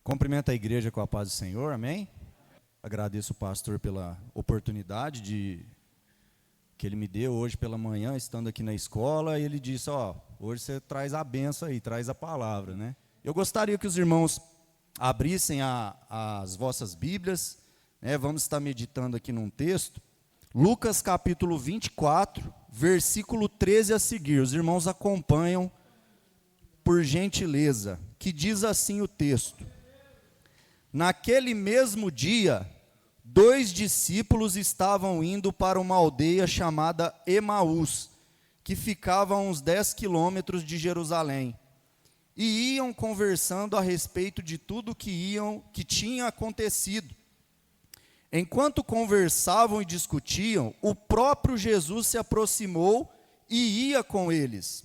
Cumprimento a igreja com a paz do Senhor, amém? Agradeço o pastor pela oportunidade que ele me deu hoje pela manhã, estando aqui na escola, e ele disse, hoje você traz a benção aí, traz a palavra, né? Eu gostaria que os irmãos abrissem as vossas Bíblias, né? Vamos estar meditando aqui num texto, Lucas capítulo 24, versículo 13 a seguir. Os irmãos acompanham, por gentileza, que diz assim o texto: Naquele mesmo dia, 2 discípulos estavam indo para uma aldeia chamada Emaús, que ficava a uns 10 quilômetros de Jerusalém, e iam conversando a respeito de tudo que tinha acontecido. Enquanto conversavam e discutiam, o próprio Jesus se aproximou e ia com eles.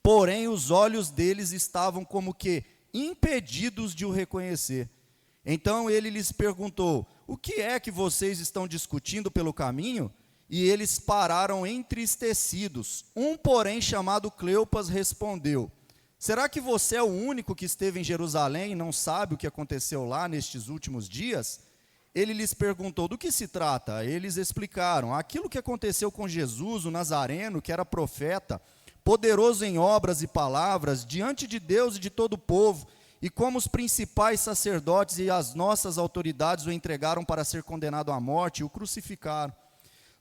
Porém, os olhos deles estavam como que impedidos de o reconhecer. Então ele lhes perguntou: o que é que vocês estão discutindo pelo caminho? E eles pararam entristecidos. Um, porém, chamado Cleopas, respondeu: será que você é o único que esteve em Jerusalém e não sabe o que aconteceu lá nestes últimos dias? Ele lhes perguntou: do que se trata? Eles explicaram: aquilo que aconteceu com Jesus, o Nazareno, que era profeta, poderoso em obras e palavras, diante de Deus e de todo o povo, e como os principais sacerdotes e as nossas autoridades o entregaram para ser condenado à morte e o crucificaram.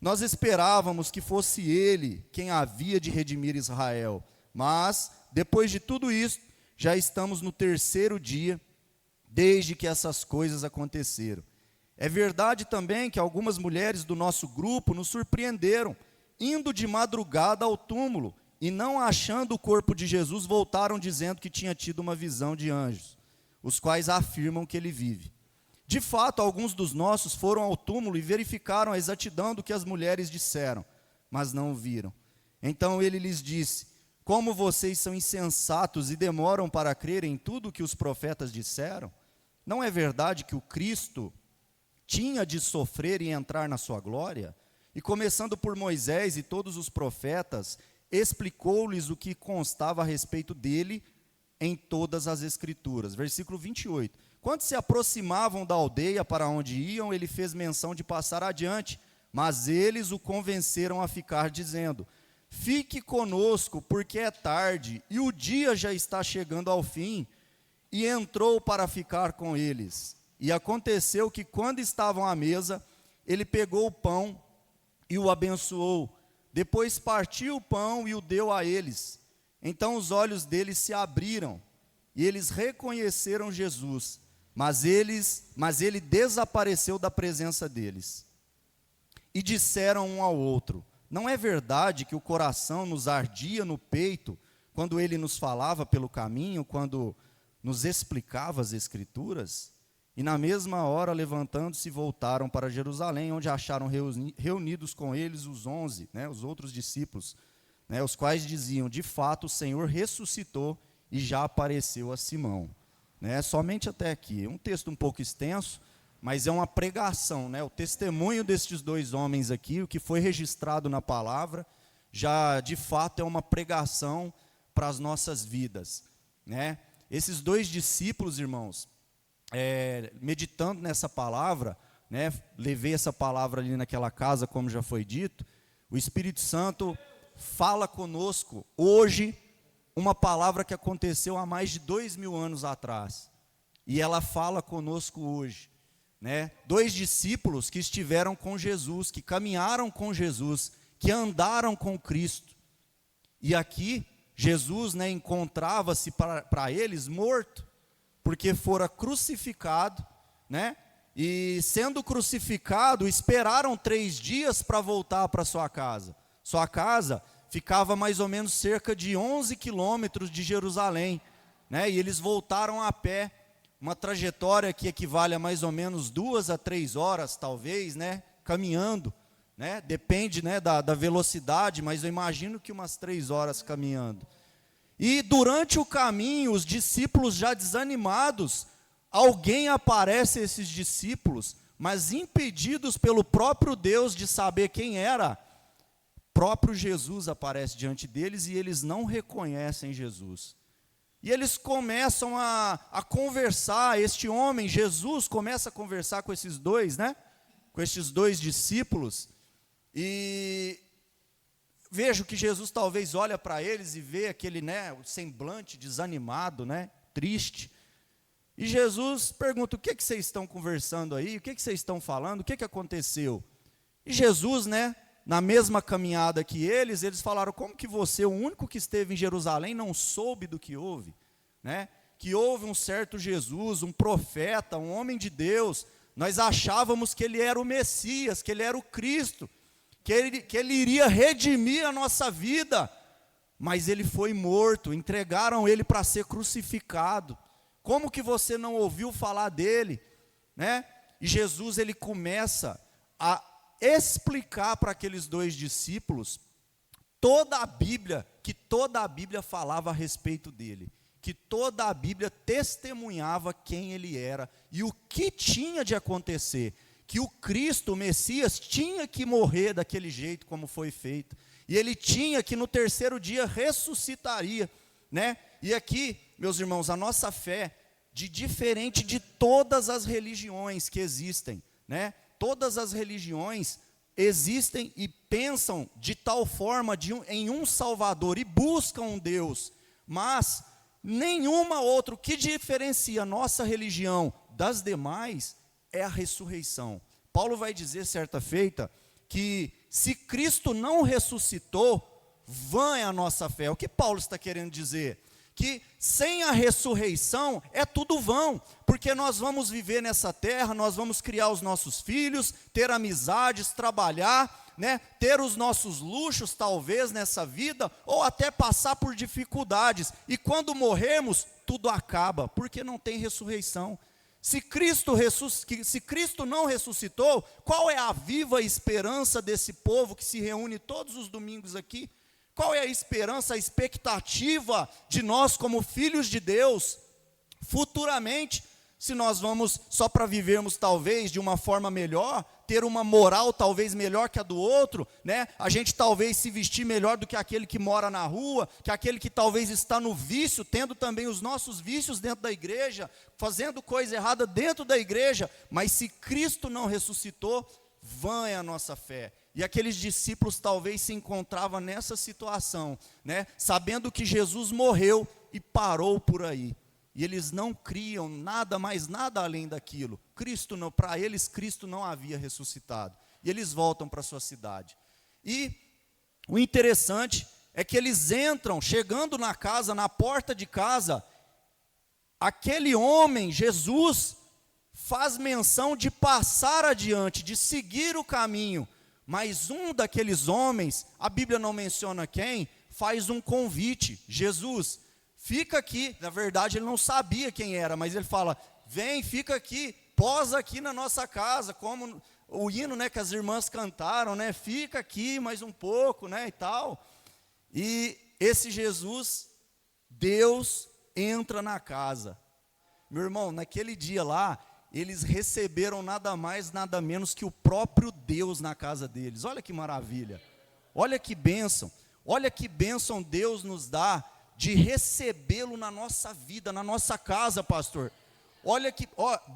Nós esperávamos que fosse ele quem havia de redimir Israel, mas, depois de tudo isso, já estamos no 3º dia, desde que essas coisas aconteceram. É verdade também que algumas mulheres do nosso grupo nos surpreenderam, indo de madrugada ao túmulo, e não achando o corpo de Jesus, voltaram dizendo que tinha tido uma visão de anjos, os quais afirmam que ele vive. De fato, alguns dos nossos foram ao túmulo e verificaram a exatidão do que as mulheres disseram, mas não o viram. Então ele lhes disse: como vocês são insensatos e demoram para crer em tudo o que os profetas disseram? Não é verdade que o Cristo tinha de sofrer e entrar na sua glória? E começando por Moisés e todos os profetas, explicou-lhes o que constava a respeito dele em todas as Escrituras. Versículo 28. Quando se aproximavam da aldeia para onde iam, ele fez menção de passar adiante, mas eles o convenceram a ficar, dizendo: fique conosco, porque é tarde, e o dia já está chegando ao fim. E entrou para ficar com eles. E aconteceu que, quando estavam à mesa, ele pegou o pão e o abençoou. Depois partiu o pão e o deu a eles. Então os olhos deles se abriram, e eles reconheceram Jesus, mas ele desapareceu da presença deles. E disseram um ao outro: não é verdade que o coração nos ardia no peito, quando ele nos falava pelo caminho, quando nos explicava as Escrituras? E na mesma hora, levantando-se, voltaram para Jerusalém, onde acharam reunidos com eles os 11, os outros discípulos, os quais diziam: de fato o Senhor ressuscitou e já apareceu a Simão. Somente até aqui. É um texto um pouco extenso, mas é uma pregação, o testemunho destes 2 homens aqui, o que foi registrado na palavra, já de fato é uma pregação para as nossas vidas. Esses 2 discípulos, irmãos, meditando nessa palavra, levei essa palavra ali naquela casa, como já foi dito, o Espírito Santo fala conosco hoje uma palavra que aconteceu há mais de 2000 anos atrás, e ela fala conosco hoje. 2 discípulos que estiveram com Jesus, que caminharam com Jesus, que andaram com Cristo, e aqui Jesus encontrava-se para eles morto, porque fora crucificado, e sendo crucificado, esperaram 3 dias para voltar para sua casa. Sua casa ficava mais ou menos cerca de 11 quilômetros de Jerusalém, e eles voltaram a pé, uma trajetória que equivale a mais ou menos 2 a 3 horas, talvez, caminhando, depende da velocidade, mas eu imagino que umas 3 horas caminhando. E durante o caminho, os discípulos já desanimados, alguém aparece a esses discípulos, mas impedidos pelo próprio Deus de saber quem era, próprio Jesus aparece diante deles e eles não reconhecem Jesus. E eles começam a conversar, este homem, Jesus, começa a conversar com esses dois, né? Com estes dois discípulos. E vejo que Jesus talvez olha para eles e vê aquele, né, o semblante desanimado, né? Triste. E Jesus pergunta: o que vocês estão conversando aí? O que vocês estão falando? O que aconteceu? E Jesus, né, na mesma caminhada que eles falaram: como que você, o único que esteve em Jerusalém, não soube do que houve? Né? Que houve um certo Jesus, um profeta, um homem de Deus. Nós achávamos que ele era o Messias, que ele era o Cristo, que ele iria redimir a nossa vida. Mas ele foi morto, entregaram ele para ser crucificado. Como que você não ouviu falar dele? Né? E Jesus, ele começa a explicar para aqueles dois discípulos toda a Bíblia, que toda a Bíblia falava a respeito dele, que toda a Bíblia testemunhava quem ele era e o que tinha de acontecer, que o Cristo, o Messias, tinha que morrer daquele jeito como foi feito, e ele tinha que no terceiro dia ressuscitaria, né? E aqui, meus irmãos, a nossa fé, diferente de todas as religiões que existem, né? Todas as religiões existem e pensam de tal forma em um Salvador e buscam um Deus, mas nenhuma outra. O que diferencia a nossa religião das demais é a ressurreição. Paulo vai dizer certa feita que se Cristo não ressuscitou, vã é a nossa fé. O que Paulo está querendo dizer? Que sem a ressurreição é tudo vão, porque nós vamos viver nessa terra, nós vamos criar os nossos filhos, ter amizades, trabalhar, né, ter os nossos luxos talvez nessa vida, ou até passar por dificuldades, e quando morrermos, tudo acaba, porque não tem ressurreição. Se Cristo não ressuscitou, qual é a viva esperança desse povo que se reúne todos os domingos aqui? Qual é a esperança, a expectativa de nós como filhos de Deus, futuramente, se nós vamos só para vivermos talvez de uma forma melhor, ter uma moral talvez melhor que a do outro, né? A gente talvez se vestir melhor do que aquele que mora na rua, que aquele que talvez está no vício, tendo também os nossos vícios dentro da igreja, fazendo coisa errada dentro da igreja, mas se Cristo não ressuscitou, vã é a nossa fé. E aqueles discípulos talvez se encontravam nessa situação, né? Sabendo que Jesus morreu e parou por aí. E eles não criam nada mais, nada além daquilo. Para eles, Cristo não havia ressuscitado. E eles voltam para a sua cidade. E o interessante é que eles entram, chegando na casa, na porta de casa, aquele homem, Jesus, faz menção de passar adiante, de seguir o caminho. Mas um daqueles homens, a Bíblia não menciona quem, faz um convite: Jesus, fica aqui. Na verdade ele não sabia quem era, mas ele fala: vem, fica aqui, posa aqui na nossa casa, como o hino, né, que as irmãs cantaram, né, fica aqui mais um pouco, né, e tal. E esse Jesus, Deus entra na casa. Meu irmão, naquele dia lá, eles receberam nada mais, nada menos que o próprio Deus na casa deles. Olha que maravilha, olha que bênção Deus nos dá de recebê-lo na nossa vida, na nossa casa, pastor. Olha que,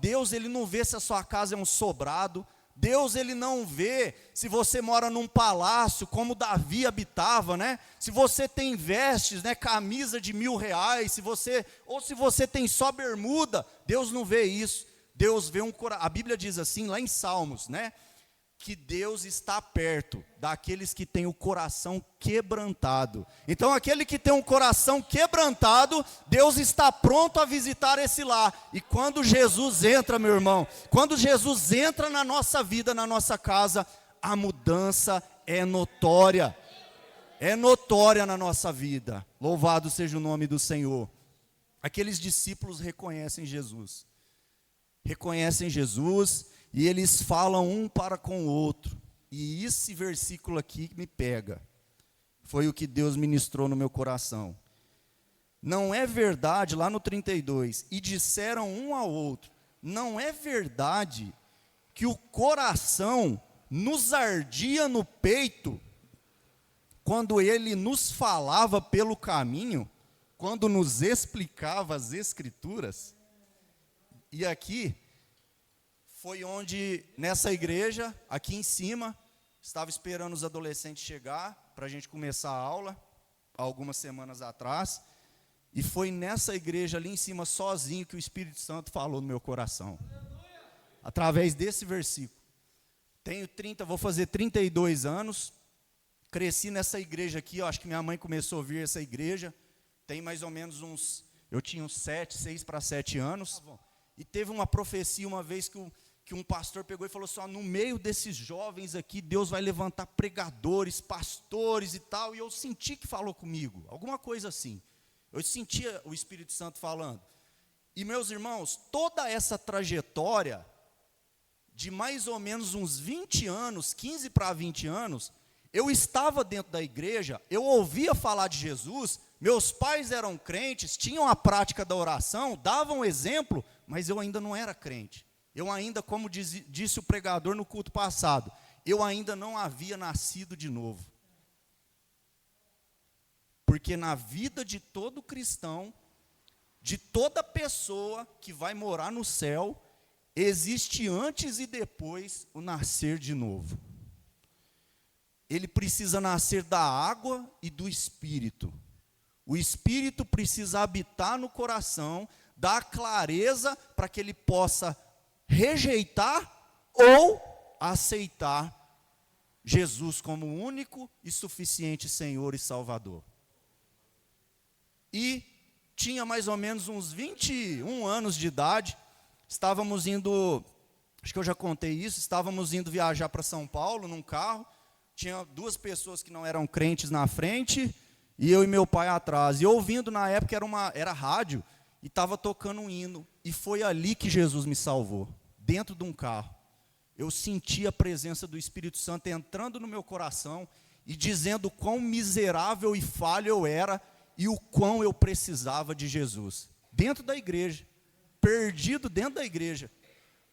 Deus, ele não vê se a sua casa é um sobrado. Deus, ele não vê se você mora num palácio, como Davi habitava, né? Se você tem vestes, né, camisa de R$1.000, ou se você tem só bermuda. Deus não vê isso. Deus vê a Bíblia diz assim, lá em Salmos, né? Que Deus está perto daqueles que têm o coração quebrantado. Então, aquele que tem um coração quebrantado, Deus está pronto a visitar esse lar. E quando Jesus entra, meu irmão, quando Jesus entra na nossa vida, na nossa casa, a mudança é notória. É notória na nossa vida. Louvado seja o nome do Senhor. Aqueles discípulos reconhecem Jesus. E eles falam um para com o outro. E esse versículo aqui me pega. Foi o que Deus ministrou no meu coração. Não é verdade, lá no 32, e disseram um ao outro: não é verdade que o coração nos ardia no peito quando ele nos falava pelo caminho? quando nos explicava as Escrituras. E aqui foi onde, nessa igreja, aqui em cima, estava esperando os adolescentes chegar para a gente começar a aula, algumas semanas atrás. E foi nessa igreja ali em cima, sozinho, que o Espírito Santo falou no meu coração. Através desse versículo. Vou fazer 32 anos. Cresci nessa igreja aqui, eu acho que minha mãe começou a ouvir essa igreja. Tem mais ou menos eu tinha uns 6 para 7 anos. E teve uma profecia uma vez que um pastor pegou e falou assim, no meio desses jovens aqui, Deus vai levantar pregadores, pastores e tal. E eu senti que falou comigo, alguma coisa assim. Eu sentia o Espírito Santo falando. E meus irmãos, toda essa trajetória de mais ou menos uns 20 anos, 15 para 20 anos, eu estava dentro da igreja, eu ouvia falar de Jesus, meus pais eram crentes, tinham a prática da oração, davam exemplo, mas eu ainda não era crente. Eu ainda, como disse o pregador no culto passado, eu ainda não havia nascido de novo. Porque na vida de todo cristão, de toda pessoa que vai morar no céu, existe antes e depois o nascer de novo. Ele precisa nascer da água e do Espírito. O Espírito precisa habitar no coração, dar clareza para que ele possa rejeitar ou aceitar Jesus como único e suficiente Senhor e Salvador. E tinha mais ou menos uns 21 anos de idade, estávamos indo, acho que eu já contei isso, estávamos indo viajar para São Paulo num carro, tinha 2 pessoas que não eram crentes na frente, e eu e meu pai atrás, e ouvindo na época era rádio, e estava tocando um hino, e foi ali que Jesus me salvou, dentro de um carro. Eu senti a presença do Espírito Santo entrando no meu coração, e dizendo quão miserável e falho eu era, e o quão eu precisava de Jesus, dentro da igreja, perdido dentro da igreja,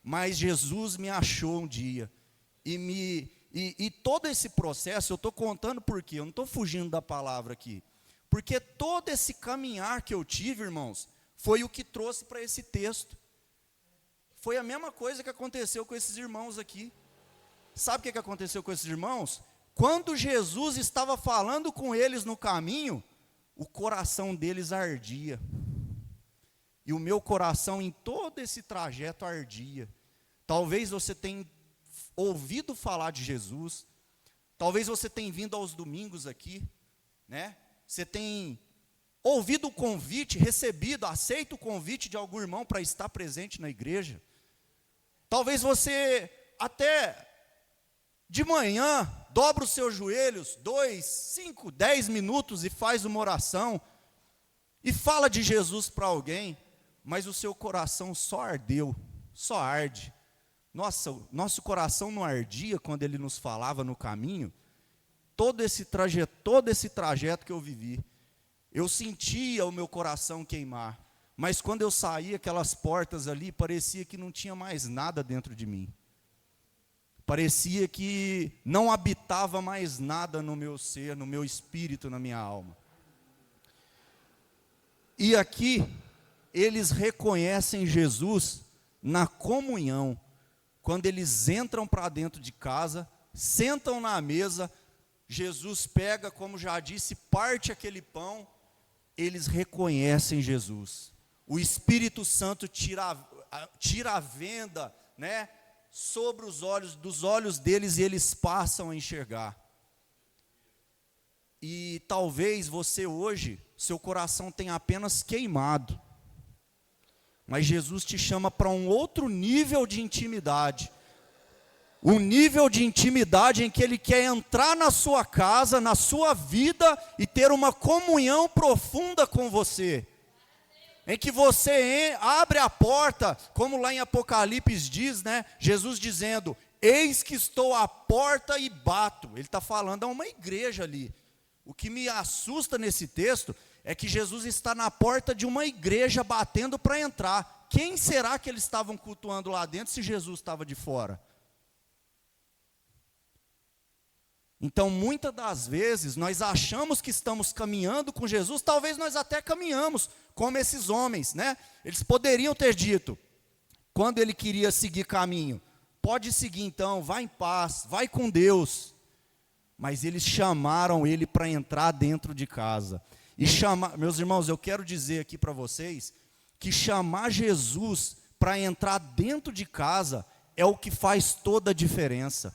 mas Jesus me achou um dia, e todo esse processo, eu estou contando por quê? Eu não estou fugindo da palavra aqui, porque todo esse caminhar que eu tive, irmãos, foi o que trouxe para esse texto, foi a mesma coisa que aconteceu com esses irmãos aqui. Sabe o que aconteceu com esses irmãos? Quando Jesus estava falando com eles no caminho, o coração deles ardia, e o meu coração em todo esse trajeto ardia. Talvez você tenha ouvido falar de Jesus, talvez você tenha vindo aos domingos aqui, né? Você tem ouvido o convite, aceito o convite de algum irmão para estar presente na igreja. Talvez você até de manhã dobra os seus joelhos, 2, 5, 10 minutos e faz uma oração, e fala de Jesus para alguém, mas o seu coração só ardeu, só arde. Nosso coração não ardia quando ele nos falava no caminho. Todo esse trajeto que eu vivi, eu sentia o meu coração queimar, mas quando eu saía aquelas portas ali, parecia que não tinha mais nada dentro de mim. Parecia que não habitava mais nada no meu ser, no meu espírito, na minha alma. E aqui, eles reconhecem Jesus na comunhão, quando eles entram para dentro de casa, sentam na mesa, Jesus pega, como já disse, parte aquele pão, eles reconhecem Jesus. O Espírito Santo tira a venda, né, sobre dos olhos deles, e eles passam a enxergar. E talvez você hoje, seu coração tenha apenas queimado, mas Jesus te chama para um outro nível de intimidade, um nível de intimidade em que Ele quer entrar na sua casa, na sua vida, e ter uma comunhão profunda com você, em que você abre a porta, como lá em Apocalipse diz, né, Jesus dizendo, eis que estou à porta e bato. Ele está falando a uma igreja ali. O que me assusta nesse texto é que Jesus está na porta de uma igreja batendo para entrar. Quem será que eles estavam cultuando lá dentro se Jesus estava de fora? Então, muitas das vezes, nós achamos que estamos caminhando com Jesus, talvez nós até caminhamos, como esses homens, né? Eles poderiam ter dito, quando ele queria seguir caminho, pode seguir então, vai em paz, vai com Deus. Mas eles chamaram ele para entrar dentro de casa. E meus irmãos, eu quero dizer aqui para vocês, que chamar Jesus para entrar dentro de casa é o que faz toda a diferença.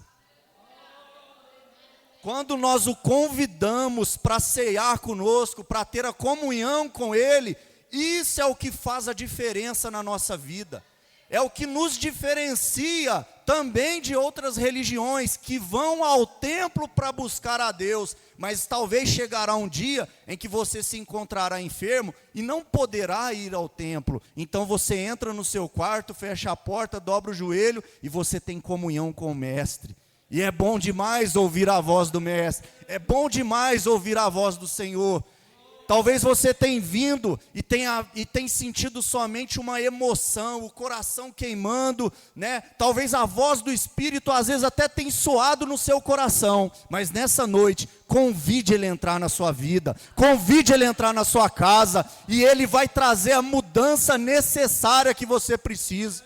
Quando nós o convidamos para cear conosco, para ter a comunhão com Ele, isso é o que faz a diferença na nossa vida. É o que nos diferencia também de outras religiões que vão ao templo para buscar a Deus, mas talvez chegará um dia em que você se encontrará enfermo e não poderá ir ao templo. Então você entra no seu quarto, fecha a porta, dobra o joelho e você tem comunhão com o Mestre. E é bom demais ouvir a voz do Mestre, é bom demais ouvir a voz do Senhor. Talvez você tenha vindo e tenha sentido somente uma emoção, o coração queimando, né? Talvez a voz do Espírito às vezes até tenha soado no seu coração, mas nessa noite, convide ele a entrar na sua vida, convide ele a entrar na sua casa, e ele vai trazer a mudança necessária que você precisa.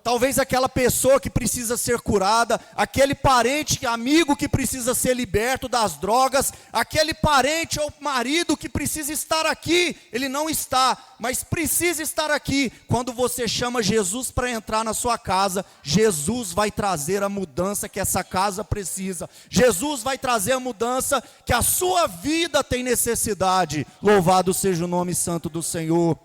Talvez aquela pessoa que precisa ser curada, aquele parente, amigo que precisa ser liberto das drogas, aquele parente ou marido que precisa estar aqui, ele não está, mas precisa estar aqui. Quando você chama Jesus para entrar na sua casa, Jesus vai trazer a mudança que essa casa precisa. Jesus vai trazer a mudança que a sua vida tem necessidade. Louvado seja o nome santo do Senhor.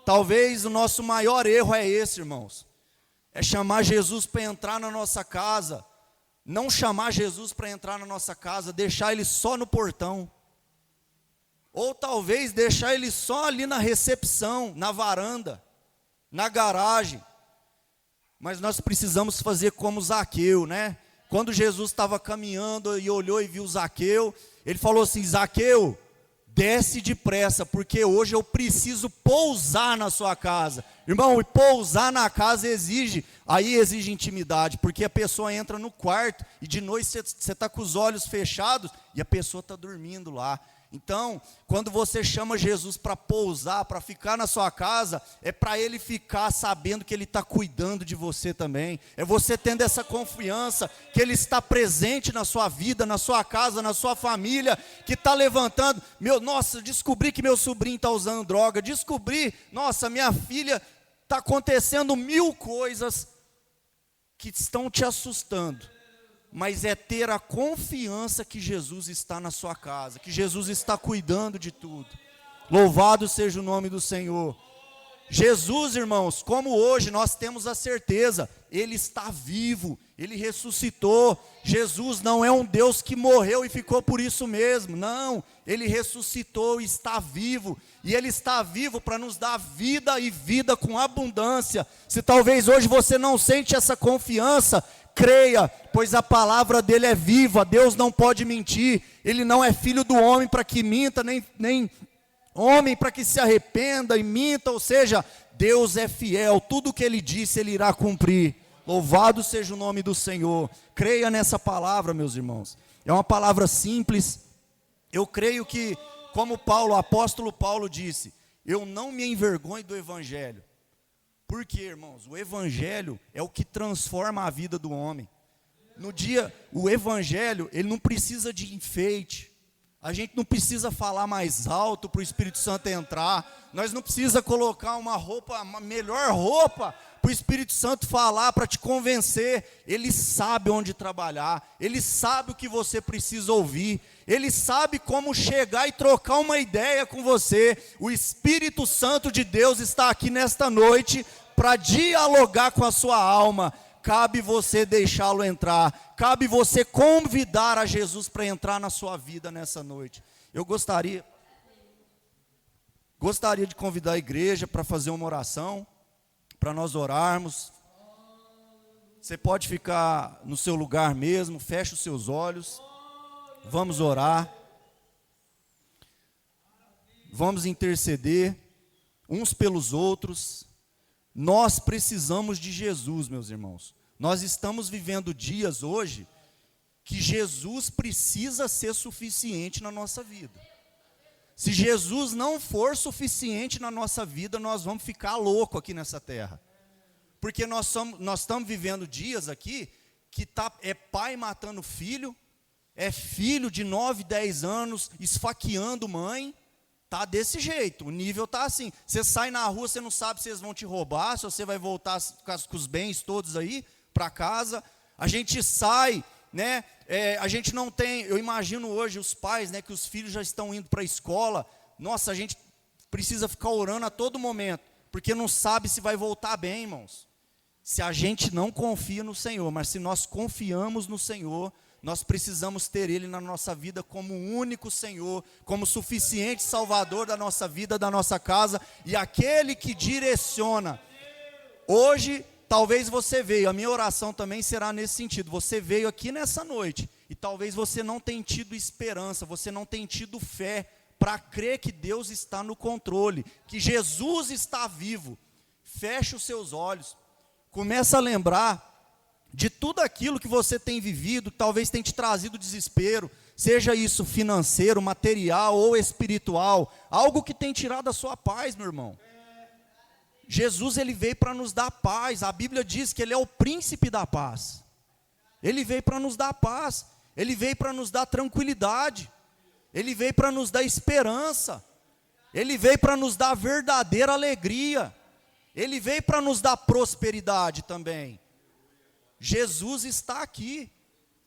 Talvez o nosso maior erro é esse, irmãos. É chamar Jesus para entrar na nossa casa. Não chamar Jesus para entrar na nossa casa, deixar ele só no portão. Ou talvez deixar ele só ali na recepção, na varanda, na garagem. Mas nós precisamos fazer como Zaqueu, né? Quando Jesus estava caminhando e olhou e viu Zaqueu, ele falou assim: Zaqueu, desce depressa, porque hoje eu preciso pousar na sua casa. Irmão, e pousar na casa exige intimidade, porque a pessoa entra no quarto e de noite você está com os olhos fechados e a pessoa está dormindo lá. Então, quando você chama Jesus para pousar, para ficar na sua casa, é para ele ficar sabendo que ele está cuidando de você também. É você tendo essa confiança que ele está presente na sua vida, na sua casa, na sua família, que está levantando. Nossa, descobri que meu sobrinho está usando droga, nossa, minha filha, está acontecendo 1000 coisas que estão te assustando. Mas é ter a confiança que Jesus está na sua casa, que Jesus está cuidando de tudo. Louvado seja o nome do Senhor. Jesus, irmãos, como hoje nós temos a certeza, Ele está vivo, Ele ressuscitou. Jesus não é um Deus que morreu e ficou por isso mesmo, não. Ele ressuscitou e está vivo, e Ele está vivo para nos dar vida e vida com abundância. Se talvez hoje você não sente essa confiança, creia, pois a palavra dele é viva. Deus não pode mentir, ele não é filho do homem para que minta, nem homem para que se arrependa e minta, ou seja, Deus é fiel, tudo o que ele disse ele irá cumprir. Louvado seja o nome do Senhor. Creia nessa palavra, meus irmãos. É uma palavra simples. Eu creio que, como o apóstolo Paulo disse, eu não me envergonho do evangelho. Por quê, irmãos? O evangelho é o que transforma a vida do homem. O evangelho, ele não precisa de enfeite. A gente não precisa falar mais alto para o Espírito Santo entrar. Nós não precisamos colocar uma melhor roupa para o Espírito Santo falar, para te convencer. Ele sabe onde trabalhar. Ele sabe o que você precisa ouvir. Ele sabe como chegar e trocar uma ideia com você. O Espírito Santo de Deus está aqui nesta noite para dialogar com a sua alma. Cabe você deixá-lo entrar. Cabe você convidar a Jesus para entrar na sua vida nessa noite. Eu gostaria de convidar a igreja para fazer uma oração, para nós orarmos. Você pode ficar no seu lugar mesmo, feche os seus olhos. Vamos orar. Vamos interceder uns pelos outros. Nós precisamos de Jesus, meus irmãos. Nós estamos vivendo dias hoje que Jesus precisa ser suficiente na nossa vida. Se Jesus não for suficiente na nossa vida, nós vamos ficar loucos aqui nessa terra. Porque nós estamos vivendo dias aqui que é pai matando filho, é filho de 9, 10 anos esfaqueando mãe. Tá desse jeito, o nível tá assim. Você sai na rua, você não sabe se eles vão te roubar, se você vai voltar com os bens todos aí para casa. A gente sai, né? A gente não tem, eu imagino hoje os pais, né, que os filhos já estão indo para a escola. Nossa, a gente precisa ficar orando a todo momento, porque não sabe se vai voltar bem, irmãos. Se a gente não confia no Senhor, mas se nós confiamos no Senhor, nós precisamos ter Ele na nossa vida como o único Senhor, como suficiente Salvador da nossa vida, da nossa casa, e aquele que direciona. Hoje, talvez você veio, a minha oração também será nesse sentido, você veio aqui nessa noite, e talvez você não tenha tido esperança, você não tenha tido fé, para crer que Deus está no controle, que Jesus está vivo. Feche os seus olhos, começa a lembrar de tudo aquilo que você tem vivido, talvez tenha te trazido desespero, seja isso financeiro, material ou espiritual, algo que tem tirado a sua paz, meu irmão. Jesus, ele veio para nos dar paz. A Bíblia diz que ele é o príncipe da paz. Ele veio para nos dar paz, ele veio para nos dar tranquilidade, ele veio para nos dar esperança, ele veio para nos dar verdadeira alegria, ele veio para nos dar prosperidade também. Jesus está aqui,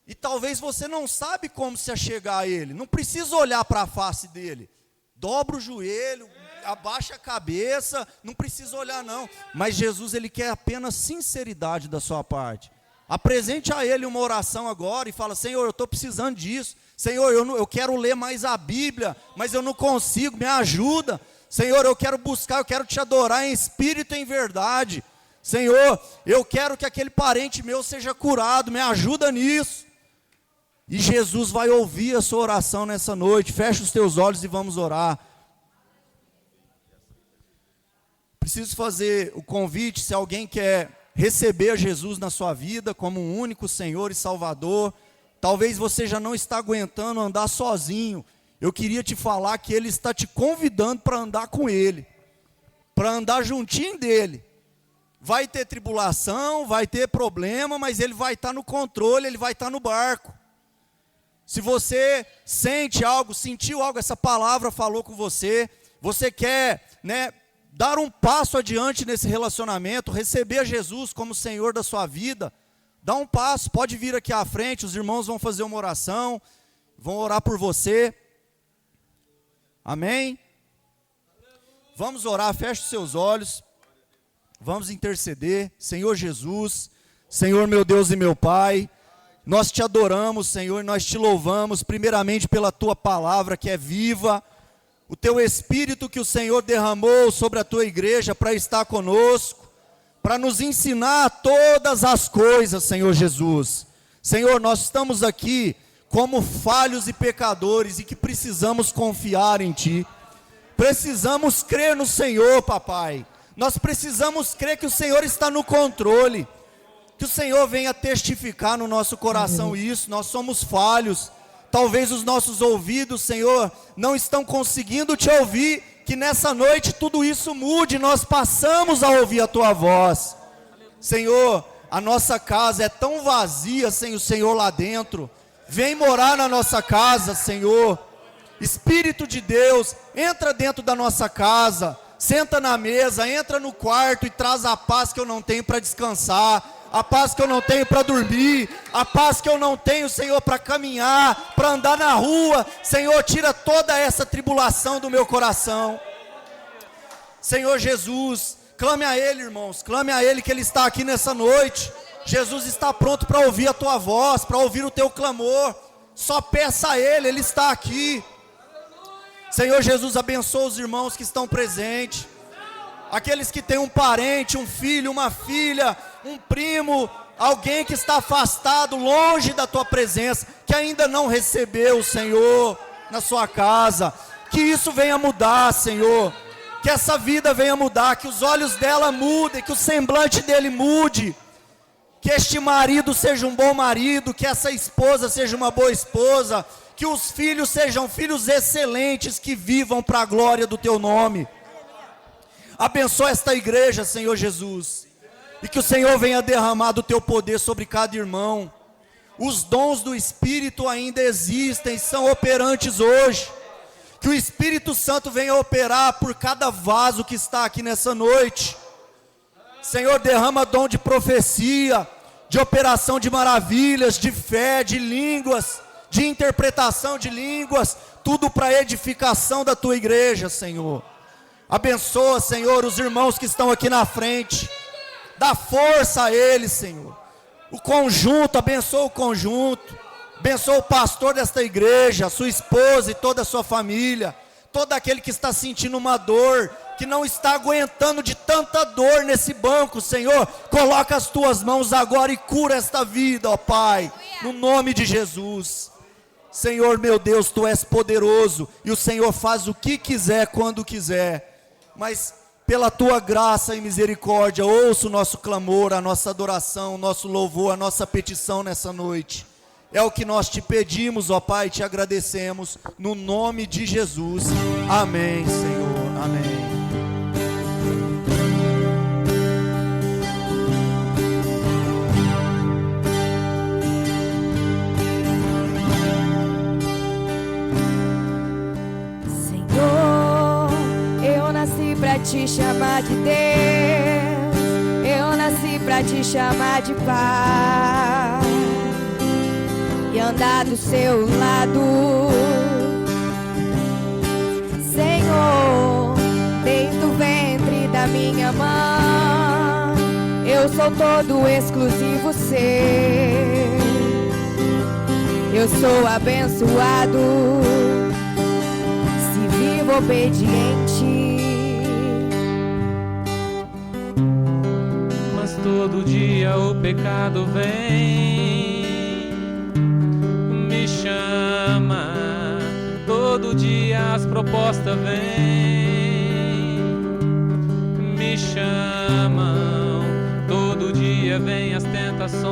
e talvez você não sabe como se achegar a Ele, não precisa olhar para a face dEle, dobra o joelho, abaixa a cabeça, não precisa olhar não, mas Jesus, ele quer apenas sinceridade da sua parte. Apresente a Ele uma oração agora, e fala: Senhor, eu estou precisando disso, Senhor, eu quero ler mais a Bíblia, mas eu não consigo, me ajuda, Senhor, eu quero buscar, eu quero te adorar em espírito e em verdade, Senhor, eu quero que aquele parente meu seja curado, me ajuda nisso. E Jesus vai ouvir a sua oração nessa noite. Fecha os teus olhos e vamos orar. Preciso fazer o convite, se alguém quer receber Jesus na sua vida como um único Senhor e Salvador, talvez você já não está aguentando andar sozinho. Eu queria te falar que Ele está te convidando para andar com Ele, para andar juntinho dEle. Vai ter tribulação, vai ter problema, mas Ele vai estar no controle, Ele vai estar no barco. Se você sente algo, sentiu algo, essa palavra falou com você, você quer, né, dar um passo adiante nesse relacionamento, receber Jesus como Senhor da sua vida, dá um passo, pode vir aqui à frente, os irmãos vão fazer uma oração, vão orar por você. Amém? Vamos orar, feche os seus olhos. Vamos interceder. Senhor Jesus, Senhor meu Deus e meu Pai, nós te adoramos, Senhor, nós te louvamos, primeiramente pela tua palavra que é viva, o teu Espírito que o Senhor derramou sobre a tua igreja para estar conosco, para nos ensinar todas as coisas, Senhor Jesus. Senhor, nós estamos aqui como falhos e pecadores e que precisamos confiar em Ti, precisamos crer no Senhor, papai. Nós precisamos crer que o Senhor está no controle, que o Senhor venha testificar no nosso coração isso. Nós somos falhos, talvez os nossos ouvidos, Senhor, não estão conseguindo te ouvir, que nessa noite tudo isso mude, nós passamos a ouvir a tua voz. Senhor, a nossa casa é tão vazia sem o Senhor lá dentro, vem morar na nossa casa, Senhor. Espírito de Deus, entra dentro da nossa casa, senta na mesa, entra no quarto e traz a paz que eu não tenho para descansar, a paz que eu não tenho para dormir, a paz que eu não tenho, Senhor, para caminhar, para andar na rua. Senhor, tira toda essa tribulação do meu coração. Senhor Jesus, clame a Ele, irmãos, clame a Ele que Ele está aqui nessa noite. Jesus está pronto para ouvir a tua voz, para ouvir o teu clamor. Só peça a Ele, Ele está aqui. Senhor Jesus, abençoa os irmãos que estão presentes, aqueles que têm um parente, um filho, uma filha, um primo, alguém que está afastado, longe da tua presença, que ainda não recebeu o Senhor na sua casa, que isso venha mudar, Senhor, Que essa vida venha mudar, que os olhos dela mudem, que o semblante dele mude. Que este marido seja um bom marido, que essa esposa seja uma boa esposa, que os filhos sejam filhos excelentes, que vivam para a glória do teu nome. Abençoa esta igreja, Senhor Jesus, e que o Senhor venha derramar do teu poder sobre cada irmão. Os dons do Espírito ainda existem, são operantes hoje. Que o Espírito Santo venha operar por cada vaso que está aqui nessa noite. Senhor, derrama dom de profecia, de operação de maravilhas, de fé, de línguas, de interpretação de línguas, tudo para edificação da tua igreja, Senhor. Abençoa, Senhor, os irmãos que estão aqui na frente. Dá força a eles, Senhor. O conjunto, abençoa o conjunto. Abençoa o pastor desta igreja, a sua esposa e toda a sua família. Todo aquele que está sentindo uma dor, que não está aguentando de tanta dor nesse banco, Senhor. Coloca as tuas mãos agora e cura esta vida, ó Pai. No nome de Jesus. Senhor, meu Deus, Tu és poderoso. E o Senhor faz o que quiser, quando quiser. Mas pela Tua graça e misericórdia, ouça o nosso clamor, a nossa adoração, o nosso louvor, a nossa petição nessa noite. É o que nós te pedimos, ó Pai, te agradecemos, no nome de Jesus. Amém, Senhor, amém. Senhor, eu nasci pra te chamar de Deus, eu nasci pra te chamar de Pai. E andar do seu lado, Senhor, desde o ventre da minha mãe, eu sou todo exclusivo seu, eu sou abençoado, se vivo obediente. Mas todo dia o pecado vem, me chama, todo dia as propostas vêm, me chamam, todo dia vem as tentações,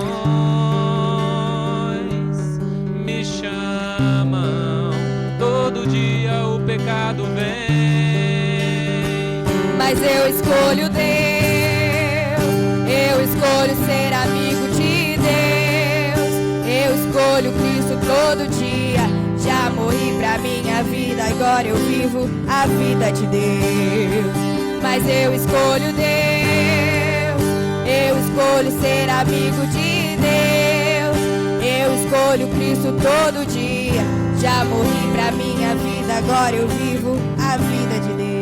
me chamam, todo dia o pecado vem. Mas eu escolho Deus, eu escolho ser amigo de Deus, eu escolho Cristo todo dia. Já morri pra minha vida, agora eu vivo a vida de Deus. Mas eu escolho Deus, eu escolho ser amigo de Deus, eu escolho Cristo todo dia. Já morri pra minha vida, agora eu vivo a vida de Deus.